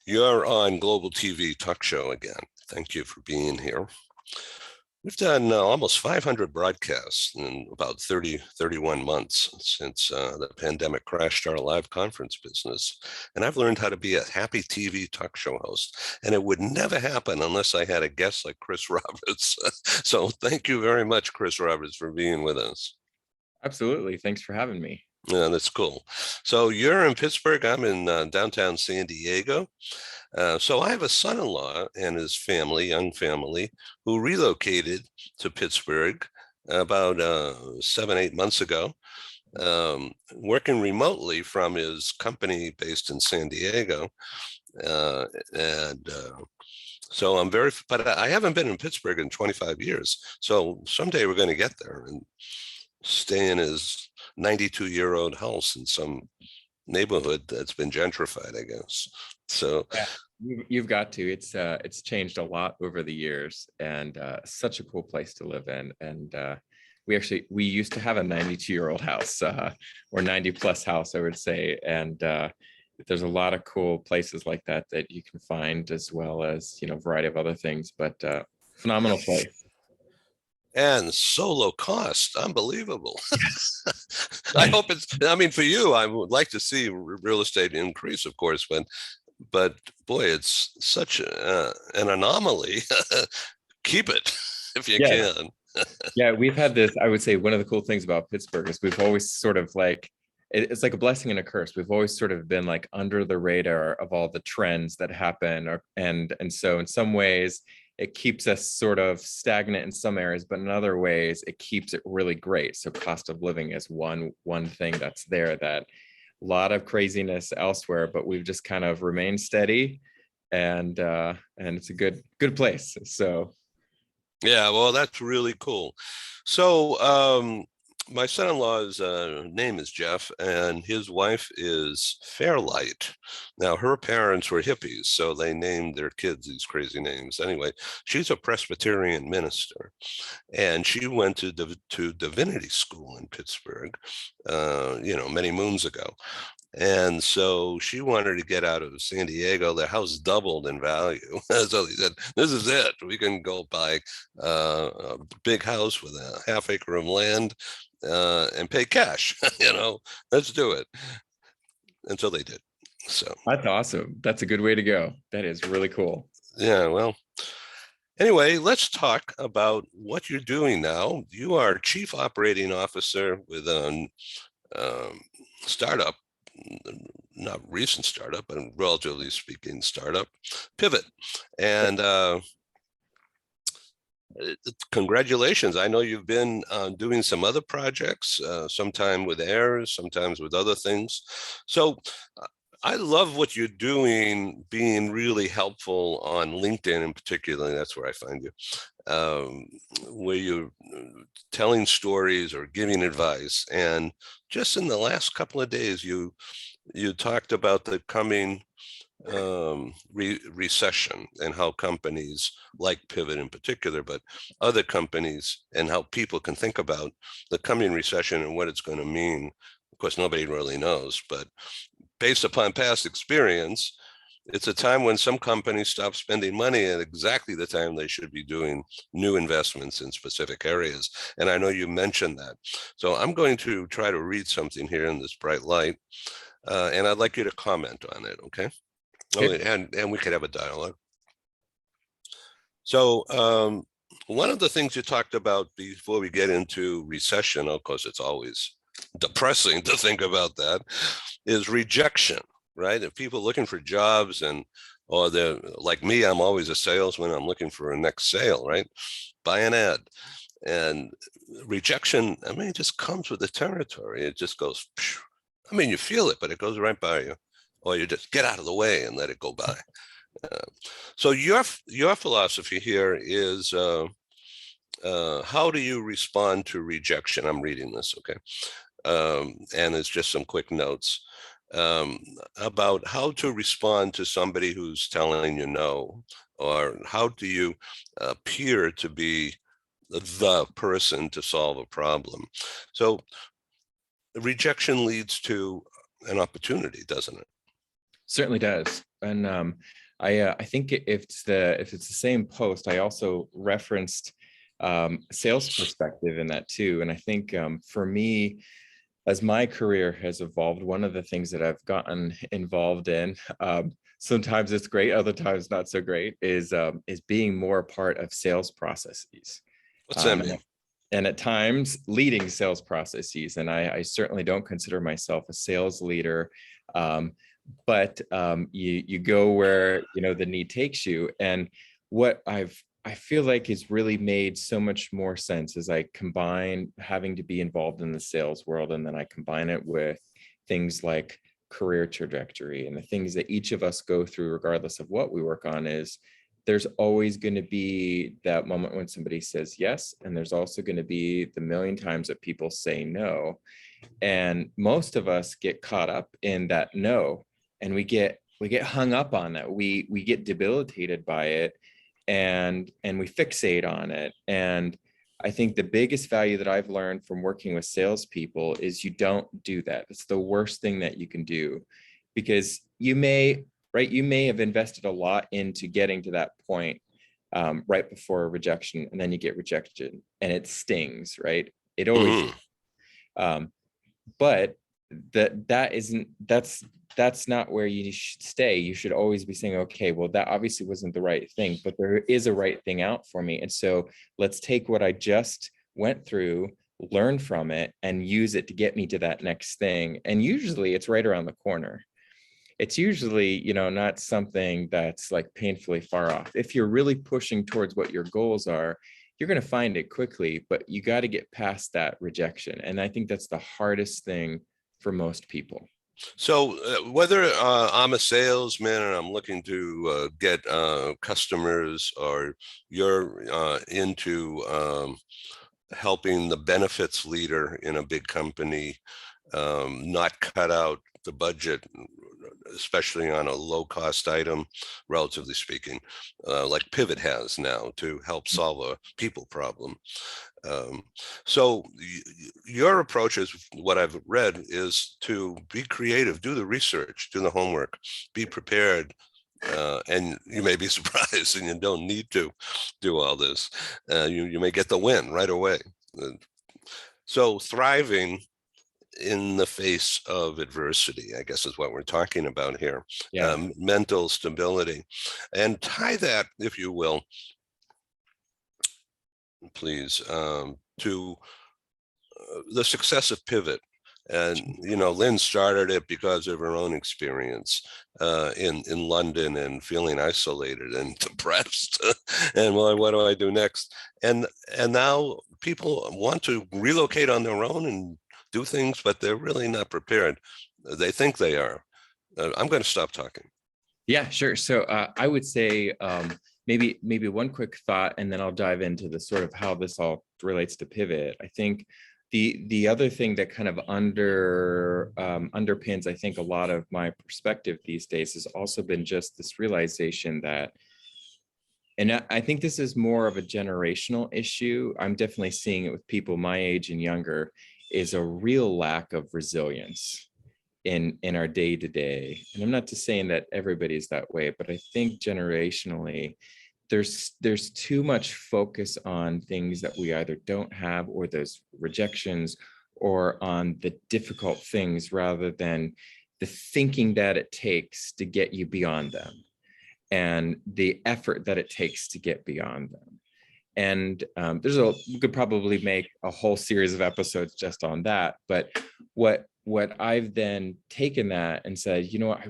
You're on Global TV Talk Show again. Thank you for being here. We've done almost 500 broadcasts in about 31 months since the pandemic crashed our live conference business. And I've learned how to be a happy TV talk show host. And it would never happen unless I had a guest like Chris Roberts. So thank you very much, Chris Roberts, for being with us. Absolutely. Thanks for having me. Yeah, that's cool. So you're in Pittsburgh. I'm in downtown San Diego. So I have a son-in-law and his family, young family, who relocated to Pittsburgh about 7, 8 months ago, working remotely from his company based in San Diego. And so but I haven't been in Pittsburgh in 25 years. So someday we're going to get there and stay in his 92-year-old house in some neighborhood that's been gentrified, I guess. So yeah, you've got to. It's changed a lot over the years, and such a cool place to live in. And we used to have a 92-year-old house, or 90 plus house, I would say. And there's a lot of cool places like that you can find, as well as a variety of other things. But phenomenal place. And so low cost, unbelievable. I hope for you, I would like to see real estate increase, of course, but boy, it's such an anomaly. Keep it if you can. Yeah, we've had this, I would say one of the cool things about Pittsburgh is we've always sort of it's like a blessing and a curse. We've always sort of been like under the radar of all the trends that happen. And so in some ways, it keeps us sort of stagnant in some areas, but in other ways, it keeps it really great. So cost of living is one thing that's there, that a lot of craziness elsewhere, but we've just kind of remained steady, and it's a good place. So yeah, well, that's really cool. So my son-in-law's name is Jeff, and his wife is Fairlight. Now, her parents were hippies, so they named their kids these crazy names. Anyway, she's a Presbyterian minister, and she went to divinity school in Pittsburgh, many moons ago. And so she wanted to get out of San Diego. The house doubled in value. So they said, this is it. We can go buy a big house with a half acre of land and pay cash. Let's do it. And so they did. So that's awesome. That's a good way to go. That is really cool. Yeah, well, anyway, let's talk about what you're doing now. You are Chief Operating Officer with a startup, not recent startup, but relatively speaking startup, Pivot. And congratulations. I know you've been doing some other projects, sometime with AIRS, sometimes with other things. So I love what you're doing, being really helpful on LinkedIn in particular. That's where I find you, where you're telling stories or giving advice. And just in the last couple of days, you talked about the coming recession and how companies like Pivot in particular, but other companies, and how people can think about the coming recession and what it's going to mean. Of course, nobody really knows, but based upon past experience, it's a time when some companies stop spending money at exactly the time they should be doing new investments in specific areas. And I know you mentioned that. So I'm going to try to read something here in this bright light, and I'd like you to comment on it, okay? Oh, and we could have a dialogue. So one of the things you talked about before we get into recession, of course, it's always depressing to think about that, is rejection, right? If people looking for jobs or they're like me, I'm always a salesman. I'm looking for a next sale, right? Buy an ad. And rejection, it just comes with the territory. It just goes, you feel it, but it goes right by you. Or you just get out of the way and let it go by. So your philosophy here is how do you respond to rejection? I'm reading this, okay? And it's just some quick notes about how to respond to somebody who's telling you no, or how do you appear to be the person to solve a problem. So rejection leads to an opportunity, doesn't it? Certainly does. And I think if it's the same post, I also referenced sales perspective in that too. And I think for me, as my career has evolved, one of the things that I've gotten involved in, sometimes it's great, other times not so great, is being more a part of sales processes. What's that Um, mean? and at times leading sales processes. And I certainly don't consider myself a sales leader, but you go where the need takes you. And what I feel like has really made so much more sense as I combine having to be involved in the sales world, and then I combine it with things like career trajectory and the things that each of us go through, regardless of what we work on, is there's always going to be that moment when somebody says yes, and there's also going to be the million times that people say no. And most of us get caught up in that no, and we get hung up on that. We get debilitated by it, and we fixate on it. And I think the biggest value that I've learned from working with salespeople is you don't do that. It's the worst thing that you can do, because you may have invested a lot into getting to that point right before rejection, and then you get rejected and it stings, right? It always, Mhm. but that's not where you should stay. You should always be saying, okay, well, that obviously wasn't the right thing, but there is a right thing out for me. And so let's take what I just went through, learn from it, and use it to get me to that next thing. And usually it's right around the corner. It's usually, not something that's like painfully far off. If you're really pushing towards what your goals are, you're going to find it quickly, but you got to get past that rejection. And I think that's the hardest thing for most people. So whether I'm a salesman and I'm looking to get customers, or you're into helping the benefits leader in a big company not cut out the budget, especially on a low cost item, relatively speaking, like Pivot has now to help solve a people problem. Um, so your approach is, what I've read, is to be creative, do the research, do the homework, be prepared. And you may be surprised, and you don't need to do all this. You may get the win right away. So thriving in the face of adversity, I guess, is what we're talking about here. Yeah. Mental stability, and tie that, if you will, please, to the success of Pivot. And Lynn started it because of her own experience in London, and feeling isolated and depressed. And, well, what do I do next? And now people want to relocate on their own and do things, but they're really not prepared. They think they are. I'm going to stop talking. Yeah, sure. So I would say maybe one quick thought, and then I'll dive into the sort of how this all relates to Pivot. I think the other thing that kind of underpins, I think, a lot of my perspective these days has also been just this realization that, and I think this is more of a generational issue. I'm definitely seeing it with people my age and younger, is a real lack of resilience in our day to day. And I'm not just saying that everybody's that way, but I think generationally, there's too much focus on things that we either don't have, or those rejections, or on the difficult things, rather than the thinking that it takes to get you beyond them, and the effort that it takes to get beyond them. And we could probably make a whole series of episodes just on that. But what I've then taken that and said, what,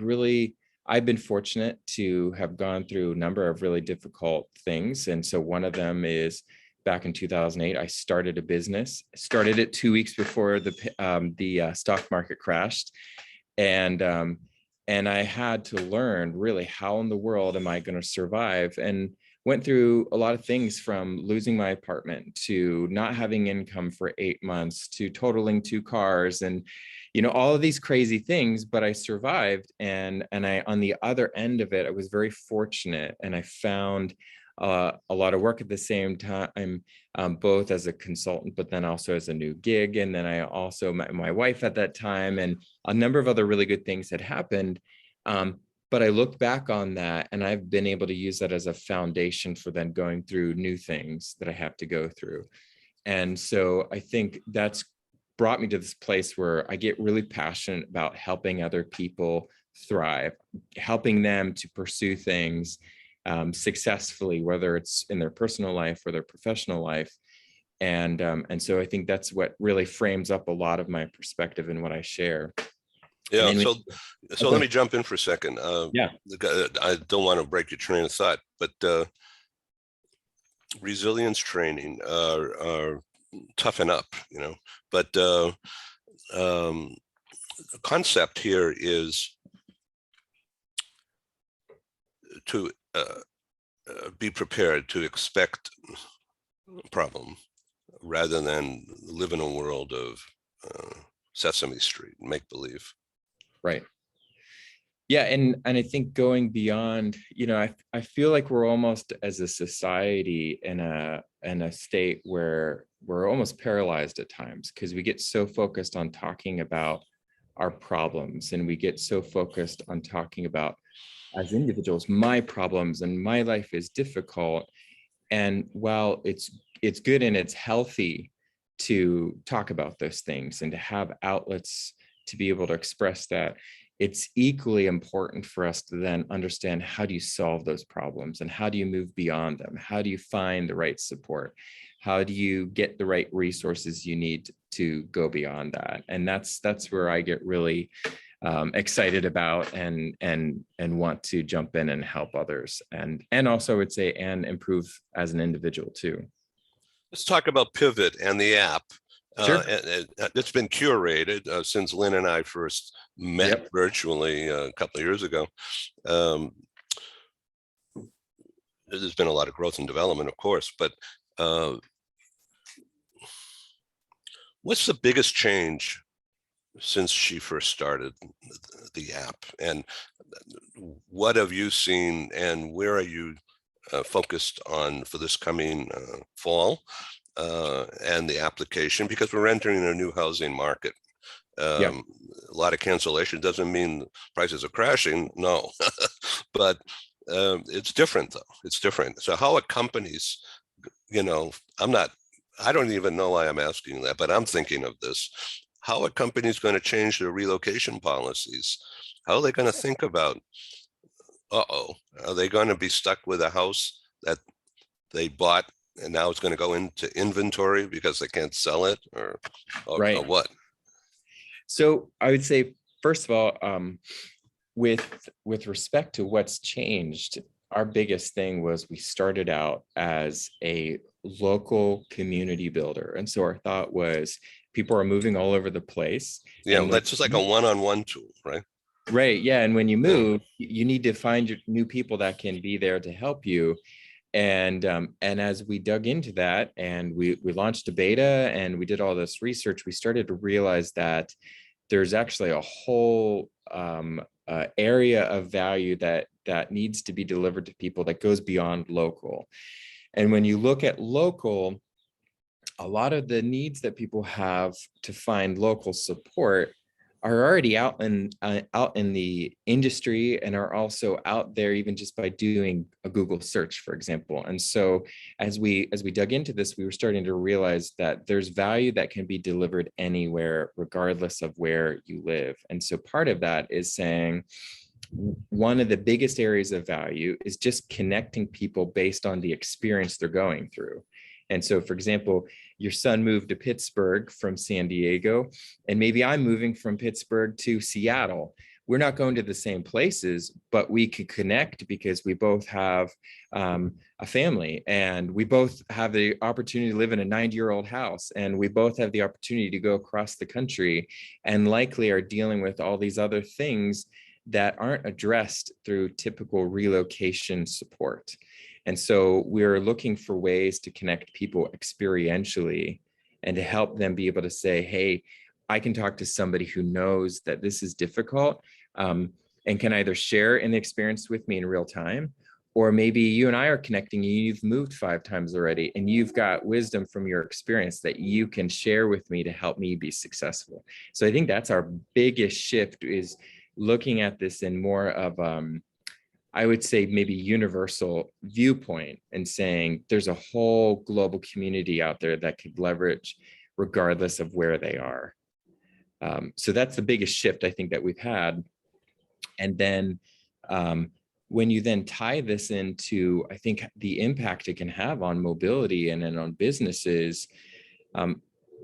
I've been fortunate to have gone through a number of really difficult things. And so one of them is, back in 2008, I started a business. Started it 2 weeks before the stock market crashed, and I had to learn really, how in the world am I going to survive? And went through a lot of things, from losing my apartment, to not having income for 8 months, to totaling 2 cars, and all of these crazy things. But I survived, and I, on the other end of it, I was very fortunate, and I found a lot of work at the same time, both as a consultant, but then also as a new gig. And then I also met my wife at that time, and a number of other really good things had happened. But I look back on that and I've been able to use that as a foundation for then going through new things that I have to go through. And so I think that's brought me to this place where I get really passionate about helping other people thrive, helping them to pursue things successfully, whether it's in their personal life or their professional life. And so I think that's what really frames up a lot of my perspective and what I share. And Yeah. then So let me jump in for a second. yeah, I don't want to break your train of thought, but resilience training are toughen up, but the concept here is to be prepared to expect a problem rather than live in a world of Sesame Street, make believe. right. Yeah, and I think going beyond, I feel like we're almost as a society in a state where we're almost paralyzed at times because we get so focused on talking about our problems, and we get so focused on talking about, as individuals, my problems and my life is difficult. And while it's good and it's healthy to talk about those things and to have outlets to be able to express that, it's equally important for us to then understand, how do you solve those problems and how do you move beyond them? How do you find the right support? How do you get the right resources you need to go beyond that? And that's where I get really excited about and want to jump in and help others, and also I would say, and improve as an individual too. Let's talk about Pivot and the app. Sure. And it's been curated since Lynn and I first met Yep. virtually a couple of years ago. There's been a lot of growth and development, of course, but what's the biggest change since she first started the app? And what have you seen, and where are you focused on for this coming fall and the application? Because we're entering a new housing market. Yeah. A lot of cancellation doesn't mean prices are crashing, no, but it's different though. It's different. So how are companies, I don't even know why I'm asking that, but I'm thinking of this. How are companies going to change their relocation policies? How are they going to think about, are they going to be stuck with a house that they bought and now it's going to go into inventory because they can't sell it, or Right. what? So I would say, first of all, with respect to what's changed, our biggest thing was we started out as a local community builder. And so our thought was, people are moving all over the place. Yeah, And that's just like a one-on-one tool, right? right. Yeah. And when you move, you need to find your new people that can be there to help you. And as we dug into that and we launched a beta and we did all this research, we started to realize that there's actually a whole area of value that needs to be delivered to people that goes beyond local. And when you look at local, a lot of the needs that people have to find local support are already out in the industry, and are also out there even just by doing a Google search, for example. And so as we dug into this, we were starting to realize that there's value that can be delivered anywhere, regardless of where you live. And so part of that is saying, one of the biggest areas of value is just connecting people based on the experience they're going through. And so, for example, your son moved to Pittsburgh from San Diego, and maybe I'm moving from Pittsburgh to Seattle. We're not going to the same places, but we could connect because we both have a family, and we both have the opportunity to live in a 90-year-old house, and we both have the opportunity to go across the country, and likely are dealing with all these other things that aren't addressed through typical relocation support. And so we're looking for ways to connect people experientially and to help them be able to say, hey, I can talk to somebody who knows that this is difficult, and can either share in the experience with me in real time, or maybe you and I are connecting, you've moved 5 times already, and you've got wisdom from your experience that you can share with me to help me be successful. So I think that's our biggest shift, is looking at this in more of I would say maybe universal viewpoint and saying there's a whole global community out there that could leverage regardless of where they are. So that's the biggest shift I think that we've had. And then when you then tie this into, I think, the impact it can have on mobility and then on businesses,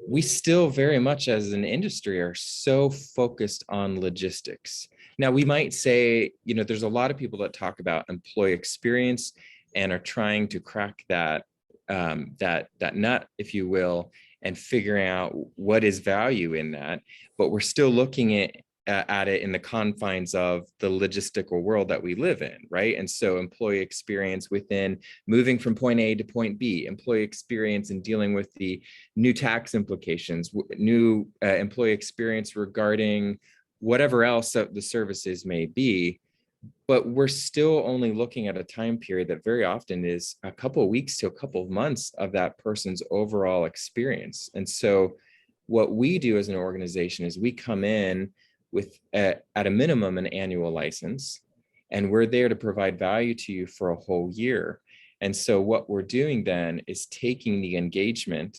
we still very much as an industry are so focused on logistics. Now, we might say, there's a lot of people that talk about employee experience and are trying to crack that nut, if you will, and figuring out what is value in that. But we're still looking at it in the confines of the logistical world that we live in, right? And so employee experience within moving from point A to point B, employee experience in dealing with the new tax implications, new employee experience regarding whatever else the services may be. But we're still only looking at a time period that very often is a couple of weeks to a couple of months of that person's overall experience. And so what we do as an organization is we come in with at a minimum an annual license, and we're there to provide value to you for a whole year. And so what we're doing then is taking the engagement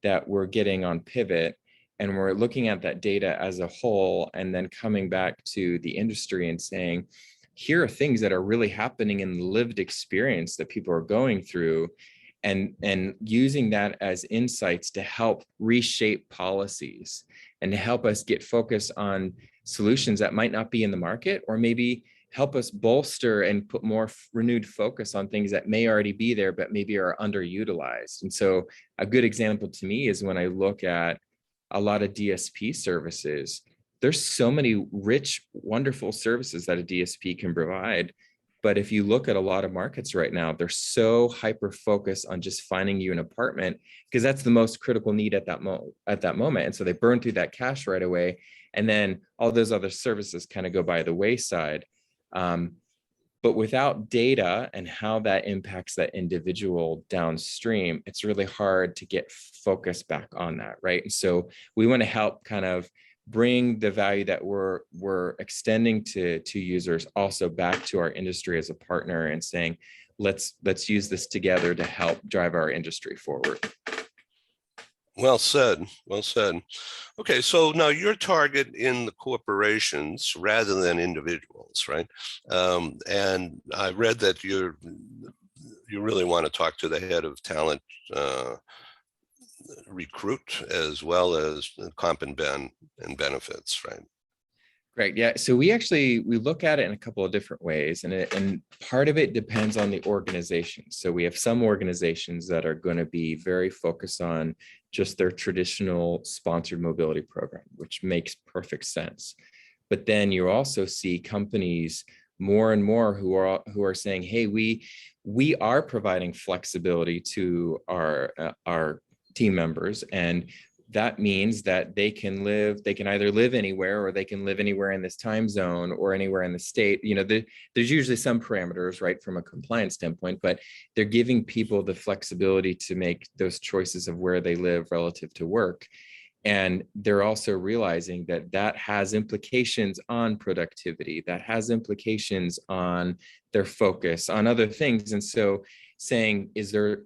that we're getting on Pivot, and we're looking at that data as a whole, and then coming back to the industry and saying, here are things that are really happening in the lived experience that people are going through, and using that as insights to help reshape policies and to help us get focused on solutions that might not be in the market, or maybe help us bolster and put more renewed focus on things that may already be there, but maybe are underutilized. And so a good example to me is when I look at a lot of DSP services, there's so many rich, wonderful services that a DSP can provide. But if you look at a lot of markets right now, they're so hyper-focused on just finding you an apartment because that's the most critical need at that moment. And so they burn through that cash right away. And then all those other services kind of go by the wayside. But without data and how that impacts that individual downstream, it's really hard to get focused back on that, right? And so we want to help kind of bring the value that we're extending to users also back to our industry as a partner and saying, let's use this together to help drive our industry forward. Well said. Well said. Okay, so now your target in the corporations rather than individuals, right? And I read that you really want to talk to the head of talent recruit as well as comp and benefits, right? Great. Yeah. So we look at it in a couple of different ways, and part of it depends on the organization. So we have some organizations that are going to be very focused on just their traditional sponsored mobility program, which makes perfect sense. But then you also see companies more and more who are saying, hey, we are providing flexibility to our team members, and that means that they can either live anywhere, or they can live anywhere in this time zone or anywhere in the state. There's usually some parameters, right, from a compliance standpoint, but they're giving people the flexibility to make those choices of where they live relative to work. And they're also realizing that that has implications on productivity, that has implications on their focus, on other things. And so saying,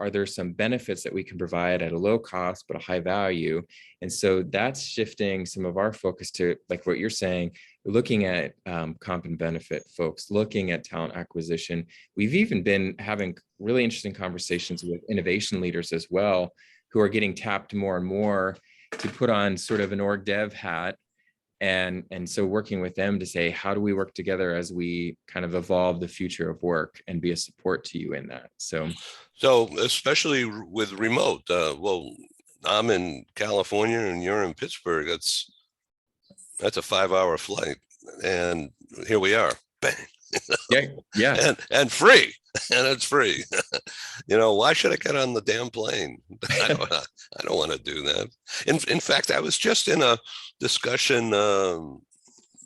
are there some benefits that we can provide at a low cost but a high value? And so that's shifting some of our focus to, like what you're saying, looking at comp and benefit folks, looking at talent acquisition. We've even been having really interesting conversations with innovation leaders as well, who are getting tapped more and more to put on sort of an org dev hat. And so working with them to say, how do we work together as we kind of evolve the future of work and be a support to you in that? So especially with remote, well, I'm in California and you're in Pittsburgh. That's a 5-hour flight, and here we are, bang. Yeah. And free, and it's free. Why should I get on the damn plane? I don't want to do that. In fact, I was just in a discussion the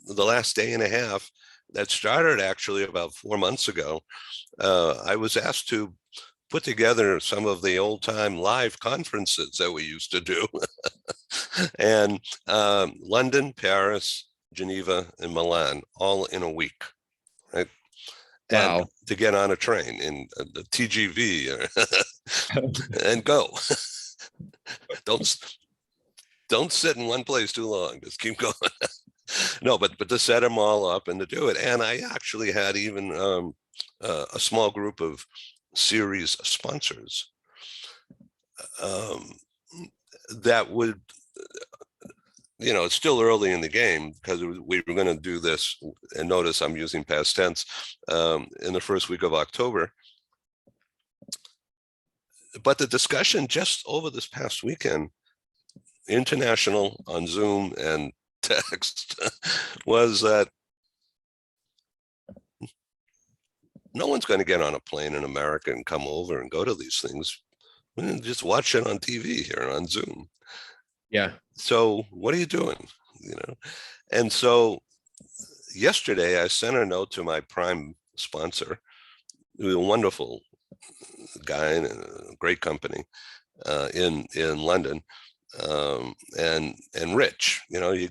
last day and a half that started actually about 4 months ago. I was asked to put together some of the old time live conferences that we used to do. And London, Paris, Geneva, and Milan all in a week, right? And Wow. to get on a train in the TGV and go. don't don't sit in one place too long. Just keep going. No, but to set them all up and to do it. And I actually had even a small group of series sponsors that would, it's still early in the game because we were going to do this, and notice I'm using past tense, in the first week of October. But the discussion just over this past weekend, international on Zoom and text, was that no one's going to get on a plane in America and come over and go to these things. We can just watch it on TV here on Zoom. Yeah. So what are you doing? And so yesterday I sent a note to my prime sponsor, a wonderful guy in a great company in London, and Rich. They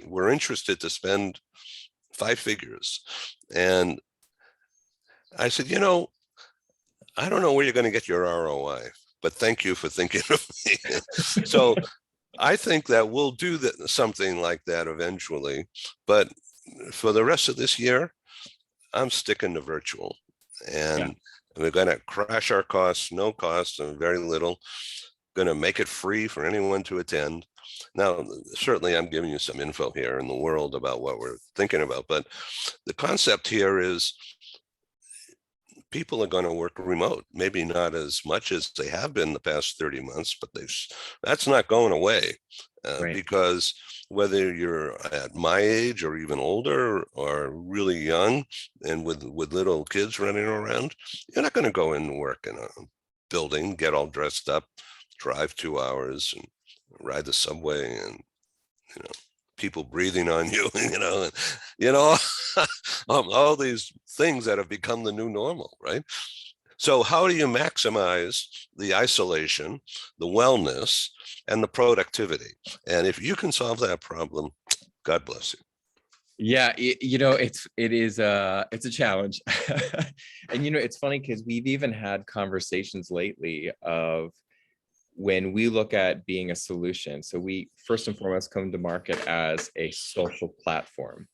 were interested to spend 5 figures, and I said, I don't know where you're going to get your ROI, but thank you for thinking of me. So I think that we'll do something like that eventually, but for the rest of this year, I'm sticking to virtual, and we're going to crash our costs, no cost, and very little. Going to make it free for anyone to attend. Now, certainly I'm giving you some info here in the world about what we're thinking about, but the concept here is people are going to work remote, maybe not as much as they have been the past 30 months, but that's not going away, Right. because whether you're at my age or even older or really young and with little kids running around, you're not going to go in and work in a building, get all dressed up, drive 2 hours and ride the subway, and people breathing on you, all these things that have become the new normal, right? So how do you maximize the isolation, the wellness, and the productivity? And if you can solve that problem, God bless you. Yeah, it is it's a challenge. And it's funny because we've even had conversations lately of when we look at being a solution. So we first and foremost come to market as a social platform.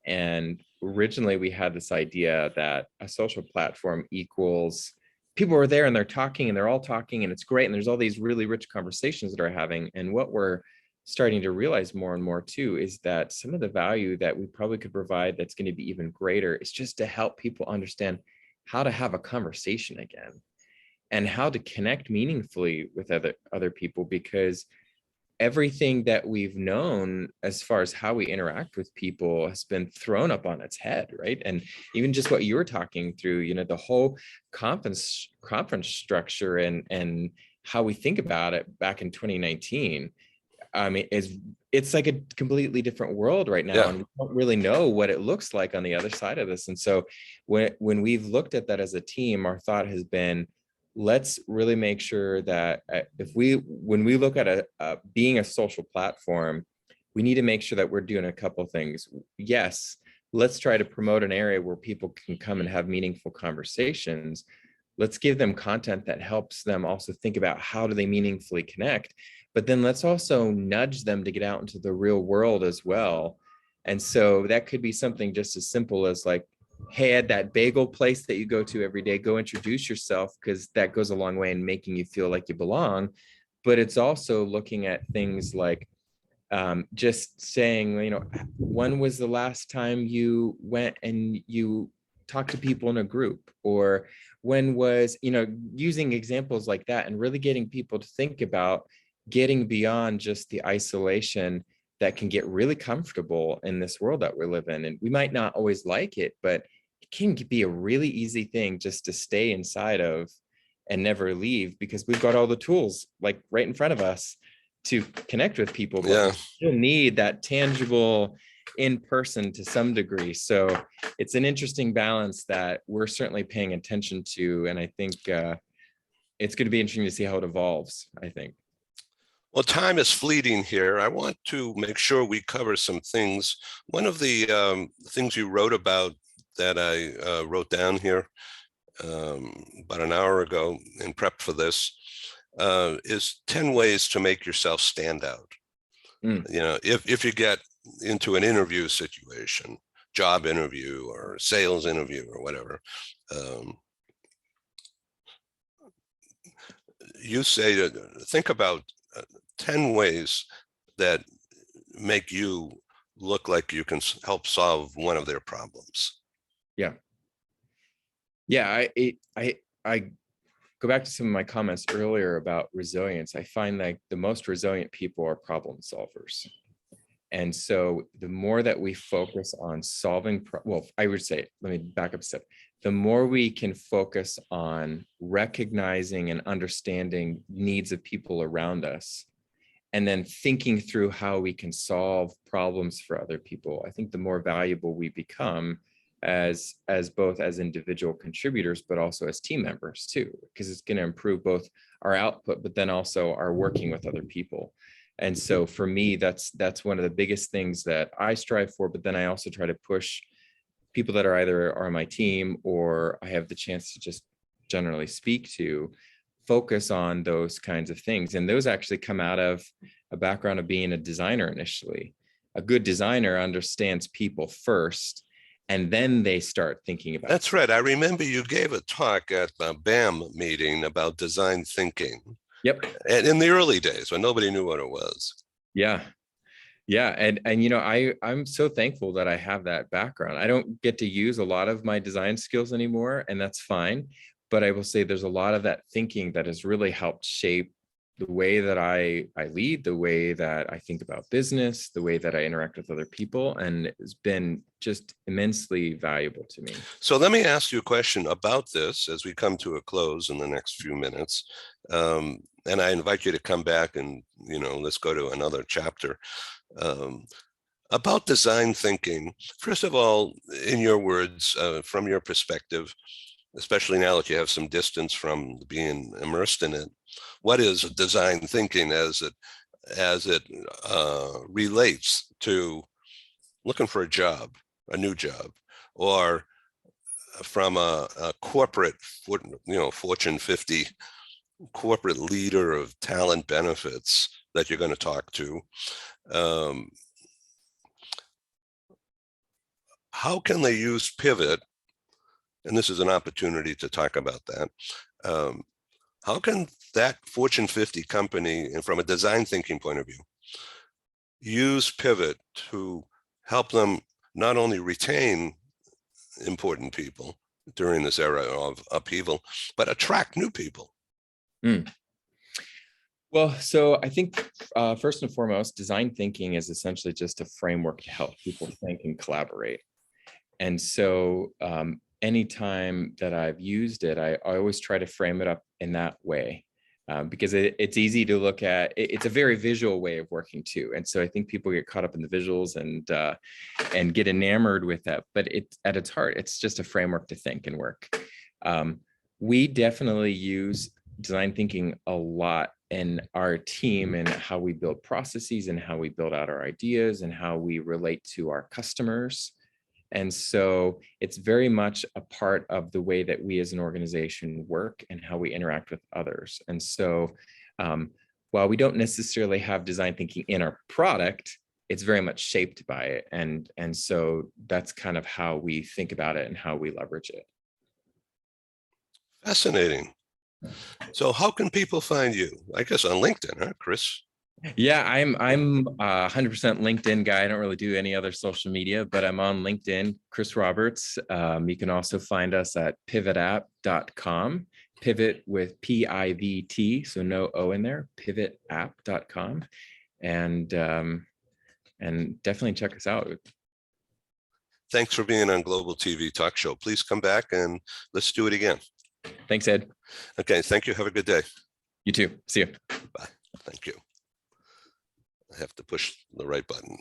And originally we had this idea that a social platform equals people are there and they're talking and they're all talking and it's great. And there's all these really rich conversations that are having. And what we're starting to realize more and more too is that some of the value that we probably could provide that's going to be even greater is just to help people understand how to have a conversation again and how to connect meaningfully with other people, because everything that we've known as far as how we interact with people has been thrown up on its head, right? And even just what you were talking through, the whole conference structure and how we think about it back in 2019, I mean, it's like a completely different world right now, and we don't really know what it looks like on the other side of this. And so when we've looked at that as a team, our thought has been, let's really make sure that when we look at being a social platform, we need to make sure that we're doing a couple of things. Yes, let's try to promote an area where people can come and have meaningful conversations. Let's give them content that helps them also think about how do they meaningfully connect, but then let's also nudge them to get out into the real world as well. And so that could be something just as simple as like, hey, at that bagel place that you go to every day, go introduce yourself, because that goes a long way in making you feel like you belong. But it's also looking at things like just saying, when was the last time you went and you talked to people in a group? Or when was, using examples like that and really getting people to think about getting beyond just the isolation that can get really comfortable in this world that we live in. And we might not always like it, but it can be a really easy thing just to stay inside of and never leave, because we've got all the tools like right in front of us to connect with people, but we still need that tangible in person to some degree. So it's an interesting balance that we're certainly paying attention to. And I think it's going to be interesting to see how it evolves, I think. Well, time is fleeting here. I want to make sure we cover some things. One of the things you wrote about that I wrote down here about an hour ago and prepped for this is 10 ways to make yourself stand out. Mm. You know, if you get into an interview situation, job interview or sales interview or whatever, you say to think about 10 ways that make you look like you can help solve one of their problems. Yeah. I go back to some of my comments earlier about resilience. I find that the most resilient people are problem solvers. And so the more that we focus on solving, well, I would say, let me back up a step. The more we can focus on recognizing and understanding needs of people around us, and then thinking through how we can solve problems for other people, I think the more valuable we become as both as individual contributors, but also as team members too, because it's going to improve both our output, but then also our working with other people. And so for me, that's one of the biggest things that I strive for, but then I also try to push people that are either on my team or I have the chance to just generally speak to, focus on those kinds of things. And those actually come out of a background of being a designer initially. A good designer understands people first, and then they start thinking about. That's right. I remember you gave a talk at the BAM meeting about design thinking. Yep. And in the early days when nobody knew what it was. Yeah. Yeah. And you know, I'm so thankful that I have that background. I don't get to use a lot of my design skills anymore, and that's fine. But I will say there's a lot of that thinking that has really helped shape the way that I lead, the way that I think about business, the way that I interact with other people, and it's been just immensely valuable to me. So let me ask you a question about this as we come to a close in the next few minutes. And I invite you to come back and, you know, let's go to another chapter. About design thinking, first of all, in your words, from your perspective, especially now that you have some distance from being immersed in it, what is design thinking as it relates to looking for a job, a new job, or from a corporate, Fortune 50 corporate leader of talent benefits that you're going to talk to? How can they use Pivot? And this is an opportunity to talk about that. How can that Fortune 50 company, and from a design thinking point of view, use Pivot to help them not only retain important people during this era of upheaval, but attract new people? Well, so I think first and foremost, design thinking is essentially just a framework to help people think and collaborate. And so anytime that I've used it, I always try to frame it up in that way, because it's easy to look at. It's a very visual way of working too. And so I think people get caught up in the visuals and get enamored with that. But at its heart, it's just a framework to think and work. We definitely use design thinking a lot in our team and how we build processes and how we build out our ideas and how we relate to our customers. And so it's very much a part of the way that we as an organization work and how we interact with others. And so while we don't necessarily have design thinking in our product, it's very much shaped by it. And so that's kind of how we think about it and how we leverage it. Fascinating. So how can people find you? I guess on LinkedIn, huh, Chris? Yeah, I'm 100% LinkedIn guy. I don't really do any other social media, but I'm on LinkedIn, Chris Roberts. You can also find us at pivotapp.com, pivot with PIVT, so no O in there, pivotapp.com. And definitely check us out. Thanks for being on Global TV Talk Show. Please come back and let's do it again. Thanks, Ed. Okay, thank you. Have a good day. You too. See you. Bye. Thank you. I have to push the right button.